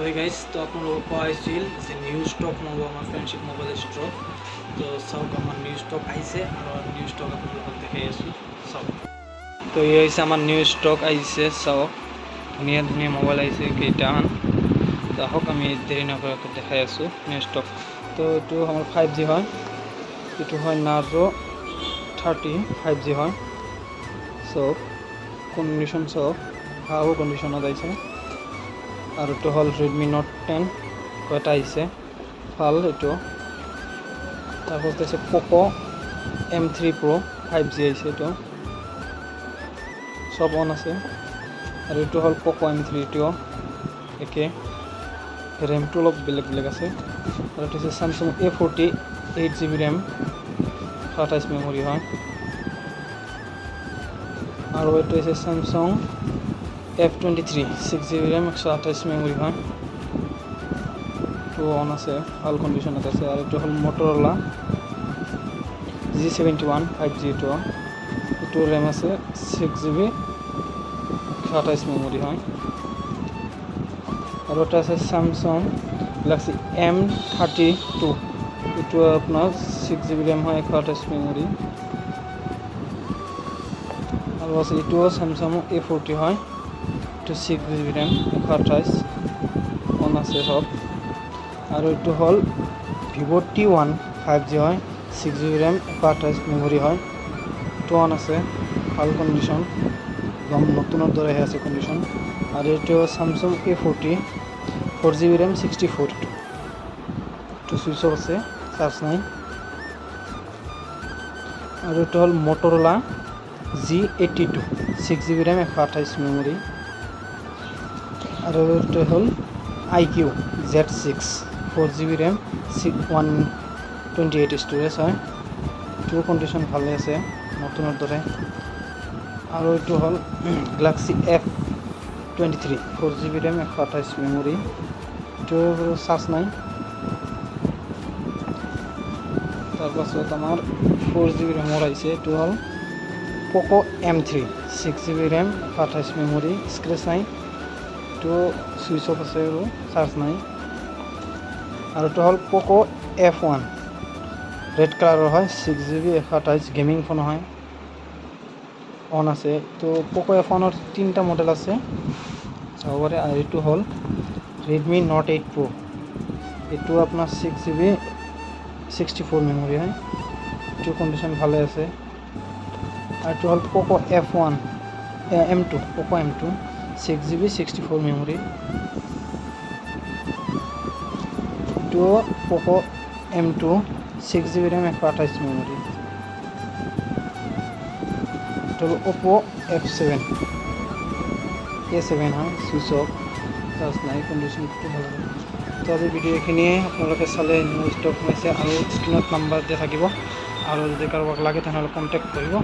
Hey guys, তো আপোনালোকক কোৱা হৈছিল যে নিউ ষ্টক নব আমাৰ ফ্ৰেণ্ডশ্বিপ মোবাইল ষ্ট'ৰত। তো চাওক আমাৰ নিউ ষ্টক আহিছে আৰু নিউ ষ্টক আপোনালোকক দেখাই আছোঁ। চাওক, তো এই হৈছে আমাৰ নিউ ষ্টক আহিছে। চাওক, ধুনীয়া ধুনীয়া মোবাইল আহিছে কেইটামান। তো আহক আমি দেৰি নকৰাকৈ দেখাই আছোঁ নিউ ষ্টক। তো এইটো আমাৰ 5G হয়, এইটো হয় নাৰ্জো 30 5G হয়। চাওক কণ্ডিশ্যন, চাওক ভাল কণ্ডিশ্যনত আহিছে। আৰু এইটো হ'ল ৰেডমি নোট 10 এটা আহিছে ভাল এইটো। তাৰপিছত আছে প'ক' M3 Pro 5G আহিছে, এইটো চব অন আছে। আৰু এইটো হ'ল প'ক' M3, এইটো একে, ৰেমটো অলপ বেলেগ বেলেগ আছে। আৰু এইটো হৈছে Samsung A40 8GB RAM 28 memory হয়। আৰু এইটো হৈছে Samsung F23 6GB RAM 128 memory হয়। এইটো অন আছে, ভাল কণ্ডিশ্যনত আছে। আৰু এইটো হ'ল মটৰলা G71 5G, এইটো ৰেম আছে 6GB 128 মেমৰি হয়। আৰু এটা আছে চামচাং গেলাক্সি M32, এইটো আপোনাৰ 6GB ৰেম হয় 128 মেমৰি। আৰু আছে এইটোও চামচাং A40 হয়, এইটো 6GB ৰেম 128 অন আছে সব। আৰু এইটো হ'ল ভিভ' T1 5G হয়, 6GB ৰেম 128 মেমৰি হয়। এইটো অন আছে, ভাল কণ্ডিশ্যন, একদম নতুনৰ দৰেহে আছে কণ্ডিশ্যন। আৰু এইটো চামচাং A40 4GB ৰেম 64, এইটো চুইচ অফ আছে, চাৰ্জ নাই। আৰু এইটো হ'ল Motorola G82 6GB RAM 128 memory. আৰু এইটো হ'ল IQ Z6 4GB RAM 128 storage হয়। এইটো কণ্ডিশ্যন ভালে আছে, নতুনৰ দৰে। আৰু এইটো হ'ল Galaxy F23 4GB RAM 128 memory, এইটো চাৰ্জ নাই। তাৰপাছত আমাৰ 4GB ৰেমৰ আহিছে, এইটো হ'ল Poco' M3 6GB RAM 128 memory, scratch নাই, এইটো চুইচ অফ আছে আৰু চাৰ্জ নাই। আৰু এইটো হ'ল প'ক' F1 ৰেড কালাৰৰ হয়, 6GB 128 গেমিং ফোন হয়, অন আছে। তো প'ক' F1ৰ 3টা মডেল আছে চাব পাৰে। আৰু এইটো হ'ল ৰেডমি নোট 8 Pro, এইটো আপোনাৰ 6GB 64 মেমৰি হয়, এইটো কণ্ডিশ্যন ভালে আছে। আৰু এইটো হ'ল Poco' F1 M2 Poco' M2 6GB 64 memory, এইটো Poco' M2 6GB RAM 128 memory. এইটো হ'ল অ'প' F7 A7 হয়, চুইচ অফ, চাৰ্জ নাই, কণ্ডিশ্যনটো ভাল হয়। তো আজিৰ ভিডিঅ' এইখিনিয়ে, আপোনালোকে চালে নিউ ষ্টক হৈছে আৰু স্ক্ৰীণত নাম্বাৰ দিয়া থাকিব। আৰু যদি কাৰোবাক লাগে তেনেহ'লে কণ্টেক্ট কৰিব।